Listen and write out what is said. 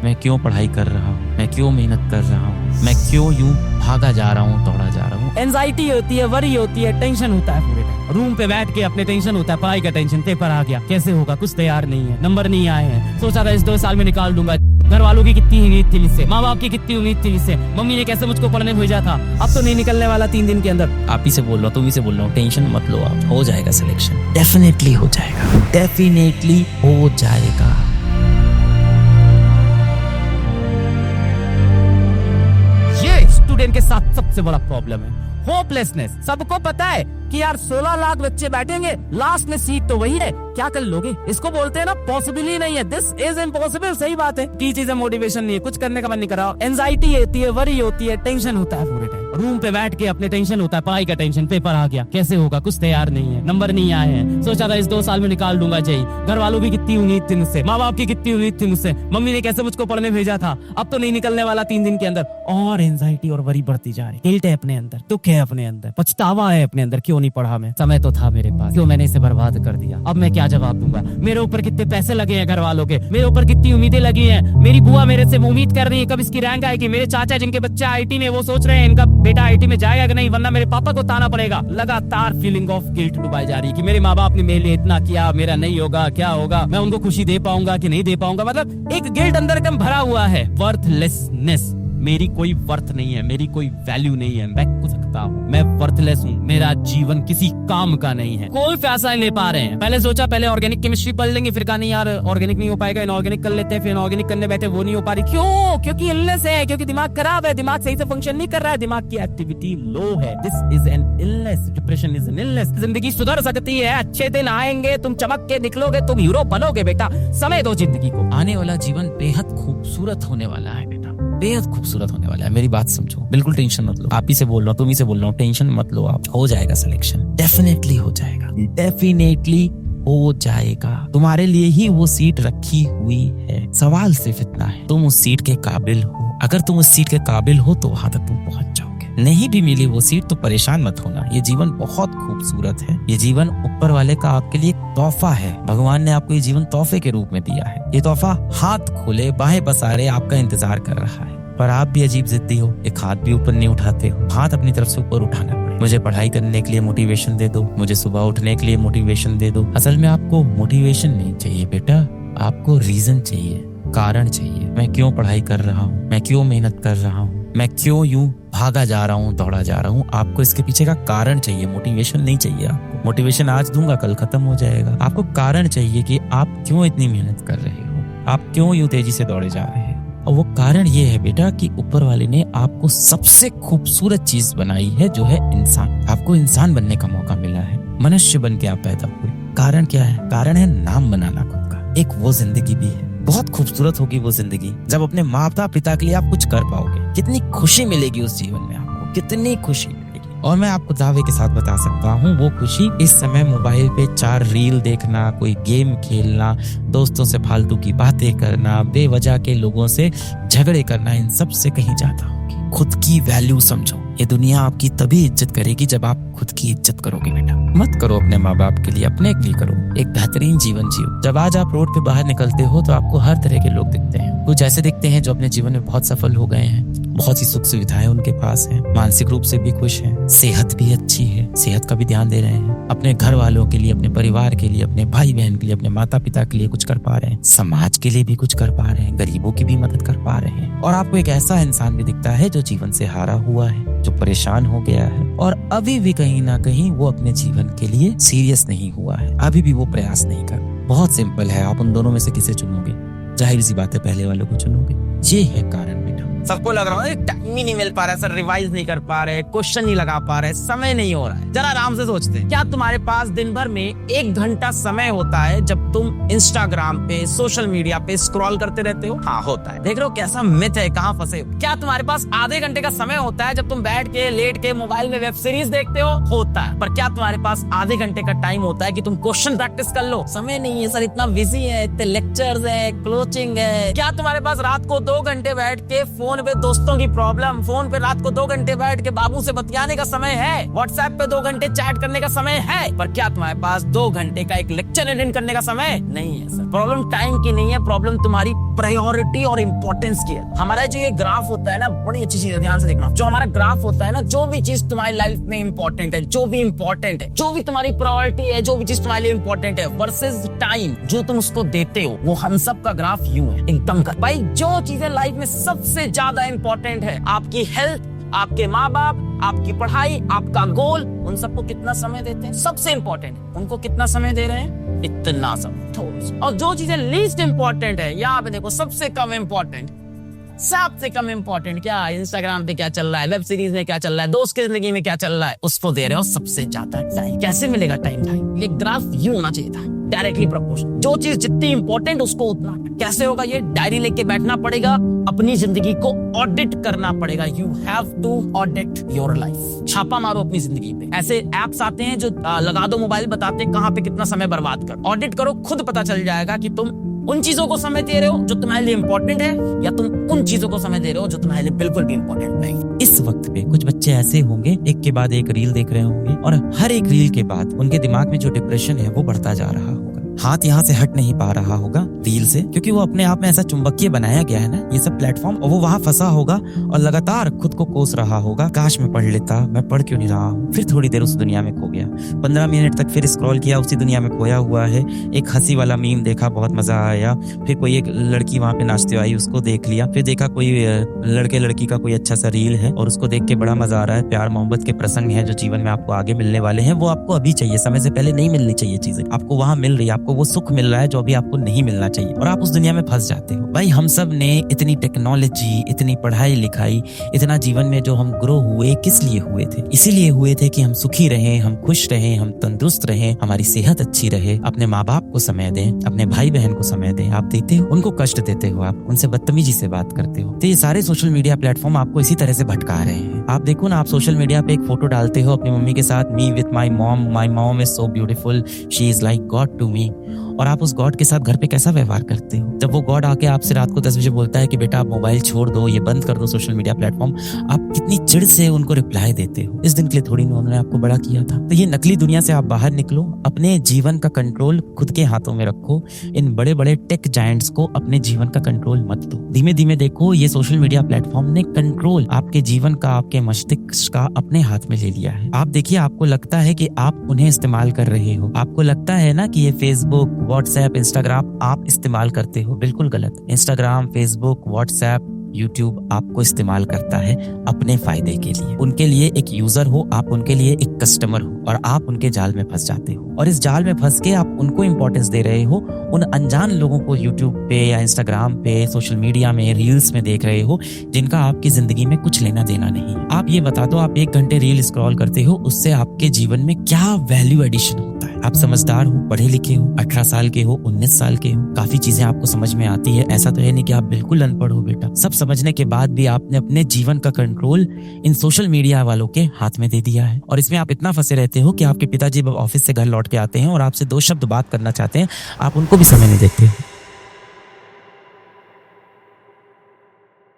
मैं क्यों पढ़ाई कर रहा हूँ, मैं क्यों मेहनत कर रहा हूँ, मैं क्यों यूं भागा जा रहा हूँ, दौड़ा जा रहा हूँ। एंजाइटी होती है, वरी होती है, टेंशन होता है पूरे टाइम। रूम पे बैठ के अपने टेंशन होता है, पढ़ाई का टेंशन, पेपर आ गया, कैसे होगा, कुछ तैयार नहीं है, नंबर नहीं आए हैं, सोचा था इस 2 साल में निकाल दूंगा। घर वालों की कितनी उम्मीद थी मुझसे, माँ बाप की कितनी उम्मीद थी मुझसे, मम्मी ने कैसे मुझको पढ़ने भेजा था, अब तो नहीं निकलने वाला 3 दिन के अंदर। आप ही से बोल रहा हूँ, तुम ही से बोल रहा हूँ, टेंशन मत लो, आप हो जाएगा सिलेक्शन, डेफिनेटली हो जाएगा, डेफिनेटली हो जाएगा। ये स्टूडेंट के साथ सबसे बड़ा प्रॉब्लम है, होपलेसनेस। सबको पता है कि यार 16 लाख बच्चे बैठेंगे, लास्ट में सीट तो वही है, क्या कर लोगे? इसको बोलते हैं ना पॉसिबल ही नहीं है, दिस इज इम्पॉसिबल। सही बात है की चीजें मोटिवेशन नहीं है, कुछ करने का मन नहीं कर रहा। एंजाइटी होती है, वरी होती है, टेंशन होता है पूरे टाइम। रूम पे बैठ के अपने टेंशन होता है, पढ़ाई का टेंशन, पेपर आ गया, कैसे होगा, कुछ तैयार नहीं है, नंबर नहीं आए हैं, सोचा था इस 2 साल में निकाल दूंगा जेई। घर वालों की कितनी उम्मीद थी मुझसे, माँ बाप की कितनी उम्मीद थी मुझसे, मम्मी ने कैसे मुझको पढ़ने भेजा था, अब तो नहीं निकलने वाला 3 दिन के अंदर। और एंजाइटी और वरी बढ़ती जा रही, गिल्ट है अपने अंदर, दुख है अपने अंदर, पछतावा है अपने अंदर, क्यों नहीं पढ़ा मैं, समय तो था मेरे पास, क्यों मैंने इसे बर्बाद कर दिया, अब मैं क्या जवाब दूंगा, मेरे ऊपर कितने पैसे लगे हैं घर वालों के, मेरे ऊपर कितनी उम्मीदें लगी हैं, मेरी बुआ मेरे से उम्मीद कर रही है कब इसकी रैंक आएगी, मेरे चाचा जिनके बच्चे आईटी में वो सोच रहे हैं इनका बेटा आईटी में जाएगा कि नहीं, वरना मेरे पापा को ताना पड़ेगा। लगातार फीलिंग ऑफ गिल्ट डुबाई जा रही है कि मेरे माँ बाप ने मेरे लिए इतना किया, मेरा नहीं होगा, क्या होगा, मैं उनको खुशी दे पाऊंगा कि नहीं दे पाऊंगा। मतलब एक गिल्ट अंदर कम भरा हुआ है, वर्थलेसनेस, मेरी कोई वर्थ नहीं है, मेरी कोई वैल्यू नहीं है, मैं कुछ सकता हूँ, मैं वर्थलेस हूँ, मेरा जीवन किसी काम का नहीं है। कोई फैसला नहीं ले पा रहे हैं। पहले सोचा पहले ऑर्गेनिक केमिस्ट्री पढ़ लेंगे, फिर कहा नहीं यार ऑर्गेनिक नहीं हो पाएगा, इनऑर्गेनिक कर लेते हैं, फिर इनऑर्गेनिक करने बैठे, वो नहीं हो पा रही। क्यों? क्योंकि इलनेस है, क्योंकि दिमाग खराब है, दिमाग सही से फंक्शन नहीं कर रहा है, दिमाग की एक्टिविटी लो है। This is an illness, depression is an illness. जिंदगी सुधर सकती है, अच्छे दिन आएंगे, तुम चमक के निकलोगे, तुम हीरो बनोगे बेटा, समय दो जिंदगी को। आने वाला जीवन बेहद खूबसूरत होने वाला है बेटा, बेहद खूबसूरत होने वाला है। मेरी बात समझो, बिल्कुल टेंशन मत लो। आप ही से बोल रहा हूँ, तुम ही से बोल रहा हूँ, टेंशन मत लो, आप हो जाएगा सिलेक्शन, डेफिनेटली हो जाएगा, डेफिनेटली हो जाएगा। तुम्हारे लिए ही वो सीट रखी हुई है, सवाल सिर्फ इतना है तुम उस सीट के काबिल हो। अगर तुम उस सीट के काबिल हो तो वहां तक तुम पहुंच जाओगे। नहीं भी मिली वो सीट तो परेशान मत होना, ये जीवन बहुत खूबसूरत है, ये जीवन ऊपर वाले का आपके लिए तोहफा है। भगवान ने आपको ये जीवन तोहफे के रूप में दिया है। ये तोहफा हाथ खोले बाहें पसारे आपका इंतजार कर रहा है, पर आप भी अजीब जिद्दी हो, एक हाथ भी ऊपर नहीं उठाते हो। हाथ अपनी तरफ से ऊपर उठाना पड़े। मुझे पढ़ाई करने के लिए मोटिवेशन दे दो, मुझे सुबह उठने के लिए मोटिवेशन दे दो। असल में आपको मोटिवेशन नहीं चाहिए बेटा, आपको रीजन चाहिए, कारण चाहिए। मैं क्यों पढ़ाई कर रहा हूँ, मैं क्यों मेहनत कर रहा हूँ, मैं क्यों यूं भागा जा रहा हूँ, दौड़ा जा रहा हूँ। आपको इसके पीछे का कारण चाहिए, मोटिवेशन नहीं चाहिए आपको। मोटिवेशन आज दूंगा कल खत्म हो जाएगा। आपको कारण चाहिए कि आप क्यों इतनी मेहनत कर रहे हो, आप क्यों यूं तेजी से दौड़े जा रहे हैं। और वो कारण ये है बेटा कि ऊपर वाले ने आपको सबसे खूबसूरत चीज बनाई है, जो है इंसान। आपको इंसान बनने का मौका मिला है, मनुष्य बन के आप पैदा हुए। कारण क्या है? कारण है नाम बनाना खुद का। एक वो जिंदगी भी है, बहुत खूबसूरत होगी वो जिंदगी जब अपने माता पिता के लिए आप कुछ कर पाओगे। कितनी खुशी मिलेगी उस जीवन में आपको, कितनी खुशी मिलेगी। और मैं आपको दावे के साथ बता सकता हूँ, वो खुशी इस समय मोबाइल पे 4 रील देखना, कोई गेम खेलना, दोस्तों से फालतू की बातें करना, बेवजह के लोगों से झगड़े करना, इन सब से कहीं ज्यादा होगी। खुद की वैल्यू समझो। ये दुनिया आपकी तभी इज्जत करेगी जब आप खुद की इज्जत करोगे बेटा। मत करो अपने माँ बाप के लिए, अपने के लिए करो। एक बेहतरीन जीवन जियो। जब आज आप रोड पे बाहर निकलते हो तो आपको हर तरह के लोग दिखते हैं। कुछ ऐसे दिखते हैं जो अपने जीवन में बहुत सफल हो गए हैं, बहुत सी सुख सुविधाएं उनके पास है, मानसिक रूप से भी खुश हैं, सेहत भी अच्छी है, सेहत का भी ध्यान दे रहे हैं, अपने घर वालों के लिए, अपने परिवार के लिए, अपने भाई बहन के लिए, अपने माता पिता के लिए कुछ कर पा रहे हैं, समाज के लिए भी कुछ कर पा रहे हैं, गरीबों की भी मदद कर पा रहे हैं। और आपको एक ऐसा इंसान भी दिखता है जो जीवन से हारा हुआ है, जो परेशान हो गया है और अभी भी कहीं ना कहीं वो अपने जीवन के लिए सीरियस नहीं हुआ है, अभी भी वो प्रयास नहीं कर। बहुत सिंपल है, आप उन दोनों में से किसे चुनोगे? जाहिर सी बात है पहले वालों को चुनोगे। ये है कारण बेटा। सबको लग रहा है टाइम ही नहीं मिल पा रहा है सर, रिवाइज नहीं कर पा रहे, क्वेश्चन नहीं लगा पा रहे, समय नहीं हो रहा है। जरा आराम से सोचते हैं, क्या तुम्हारे पास दिन भर में 1 घंटा समय होता है जब तुम इंस्टाग्राम पे, सोशल मीडिया पे स्क्रॉल करते रहते हो? हाँ होता है। देख रहे हो कैसा मिथ है, कहाँ फंसे हो। क्या तुम्हारे पास आधे घंटे का समय होता है जब तुम बैठ के लेट के मोबाइल में वेब सीरीज देखते हो? होता है। पर क्या तुम्हारे पास आधे घंटे का टाइम होता है कि तुम क्वेश्चन प्रैक्टिस कर लो? समय नहीं है सर, इतना बिजी है, इतने लेक्चर्स है, कोचिंग है। क्या तुम्हारे पास रात को 2 घंटे बैठ के फोन फोन पे दोस्तों की प्रॉब्लम, फोन पे रात को 2 घंटे बैठ के बाबू से बतियाने का समय है, व्हाट्सएप पे 2 घंटे चैट करने का समय है, पर क्या तुम्हारे पास 2 घंटे का एक लेक्चर अटेंड करने का समय नहीं है? सर, प्रॉब्लम टाइम की नहीं है, प्रॉब्लम तुम्हारी प्रायोरिटी और इंपॉर्टेंस की है। हमारा जो ये ग्राफ होता है ना, बड़ी अच्छी चीज है, ध्यान से देखना। जो हमारा ग्राफ होता है ना, जो भी चीज तुम्हारी लाइफ में इंपॉर्टेंट है, जो भी इंपॉर्टेंट है, जो भी तुम्हारी प्रायोरिटी है, जो भी चीज तुम्हारे लिए इंपॉर्टेंट है वर्सेस टाइम जो तुम उसको देते हो, वो हम सब का ग्राफ यूं है एकदम का। भाई जो चीजें लाइफ में सबसे ज्यादा इंपॉर्टेंट है, आपकी हेल्थ, आपके माँ बाप, आपकी पढ़ाई, आपका गोल, उन सबको कितना समय देते हैं? सबसे इंपॉर्टेंट उनको कितना समय दे रहे हैं? इतना समय, थोड़ा सा। और जो चीजें लीस्ट इंपॉर्टेंट है, यहाँ पे देखो सबसे कम इंपॉर्टेंट, सबसे कम इंपॉर्टेंट क्या, इंस्टाग्राम पे क्या चल रहा है, वेब सीरीज में क्या चल रहा है, दोस्त की जिंदगी में क्या चल रहा है, उसको दे रहे हो सबसे ज्यादा टाइम। कैसे मिलेगा टाइम भाई? ये ग्राफ यूं होना चाहिए था, डायरेक्टली प्रोपोर्शनल। जो चीज जितनी इंपॉर्टेंट उसको उतना। कैसे होगा ये? डायरी लेके बैठना पड़ेगा, अपनी जिंदगी को ऑडिट करना पड़ेगा। You have to audit your life. छापा मारो अपनी जिंदगी पे। ऐसे एप्स आते हैं जो लगा दो मोबाइल, बताते हैं कहाँ पे कितना समय बर्बाद कर। ऑडिट करो, खुद पता चल जाएगा कि तुम उन चीजों को समय दे रहे हो जो तुम्हारे लिए इंपॉर्टेंट है, या तुम उन चीजों को समय दे रहे हो जो तुम्हारे लिए बिल्कुल भी इंपॉर्टेंट नहीं। इस वक्त पे कुछ बच्चे ऐसे होंगे, एक के बाद एक रील देख रहे होंगे, और हर एक रील के बाद उनके दिमाग में जो डिप्रेशन है वो बढ़ता जा रहा होगा। हाथ यहाँ से हट नहीं पा रहा होगा रील से, क्योंकि वो अपने आप में ऐसा चुंबकीय बनाया गया है ना ये सब प्लेटफॉर्म, और वो वहां फंसा होगा और लगातार खुद को कोस रहा होगा, काश मैं पढ़ लेता, मैं पढ़ क्यों नहीं रहा हूँ। फिर थोड़ी देर उस दुनिया में खो गया, 15 मिनट तक फिर स्क्रॉल किया, उसी दुनिया में खोया हुआ है। एक हंसी वाला मीम देखा, बहुत मजा आया, फिर कोई एक लड़की वहां पे नाचते हुए आई, उसको देख लिया, फिर देखा कोई लड़के लड़की का कोई अच्छा सा रील है और उसको देख के बड़ा मजा आ रहा है। प्यार मोहब्बत के प्रसंग है जो जीवन में आपको आगे मिलने वाले हैं, वो आपको अभी चाहिए, समय से पहले नहीं मिलनी चाहिए चीजें, आपको वहां मिल रही है, आपको वो सुख मिल रहा है जो अभी आपको नहीं मिलना चाहिए, और आप उस दुनिया में फंस जाते हो। भाई हम सब ने इतनी टेक्नोलॉजी, इतनी पढ़ाई लिखाई, इतना जीवन में जो हम ग्रो हुए, किस लिए हुए थे? इसीलिए हुए थे कि हम सुखी रहें, हम खुश रहें, हम तंदुरुस्त रहें, हमारी सेहत अच्छी रहे, अपने माँ बाप को समय दें, अपने भाई बहन को समय दें। आप देते हो, उनको कष्ट देते हो, आप उनसे बदतमीजी से बात करते हो। तो ये सारे सोशल मीडिया प्लेटफॉर्म आपको इसी तरह से भटका रहे हैं। आप देखो ना, आप सोशल मीडिया पे एक फोटो डालते हो अपनी मम्मी के साथ, me with my mom is so beautiful, she is like God to me, और आप उस गॉड के साथ घर पे कैसा व्यवहार करते हो? जब वो गॉड आके आपसे रात को 10 बजे बोलता है कि बेटा आप मोबाइल छोड़ दो, ये बंद कर दो सोशल मीडिया प्लेटफॉर्म, आप कितनी चिढ़ से उनको रिप्लाई देते हो। इस दिन के लिए थोड़ी ना उन्होंने आपको बड़ा किया था। तो ये नकली दुनिया से आप बाहर निकलो, अपने जीवन का कंट्रोल खुद के हाथों में रखो। इन बड़े बड़े टेक जायंट्स को अपने जीवन का कंट्रोल मत दो। धीमे धीमे देखो, ये सोशल मीडिया प्लेटफॉर्म ने कंट्रोल आपके जीवन का, आपके मस्तिष्क का अपने हाथ में ले लिया है। आप देखिए, आपको लगता है कि आप उन्हें इस्तेमाल कर रहे हो, आपको लगता है ना कि ये फेसबुक, व्हाट्सएप, इंस्टाग्राम आप इस्तेमाल करते हो, बिल्कुल गलत। इंस्टाग्राम, फेसबुक, व्हाट्सएप, यूट्यूब आपको इस्तेमाल करता है अपने फायदे के लिए। उनके लिए एक यूजर हो, आप उनके लिए एक कस्टमर हो, और आप उनके जाल में फंस जाते हो। और इस जाल में फंस के आप उनको इंपॉर्टेंस दे रहे हो, उन अनजान लोगों को यूट्यूब पे या इंस्टाग्राम पे, सोशल मीडिया में, रील्स में देख रहे हो, जिनका आपकी जिंदगी में कुछ लेना देना नहीं। आप ये बता दो, आप 1 घंटे रील स्क्रॉल करते हो, उससे आपके जीवन में क्या वैल्यू एडिशन होता है? आप समझदार हो, पढ़े लिखे हो, 18 साल के हो, 19 साल के हो, काफी चीजें आपको समझ में आती है। ऐसा तो है नहीं कि आप बिल्कुल अनपढ़ हो बेटा। सब समझने के बाद भी आपने अपने जीवन का कंट्रोल इन सोशल मीडिया वालों के हाथ में दे दिया है, और इसमें आप इतना फंसे रहते हो कि आपके पिताजी ऑफिस से घर लौट के आते हैं और आपसे 2 शब्द बात करना चाहते हैं, आप उनको भी समय नहीं देते।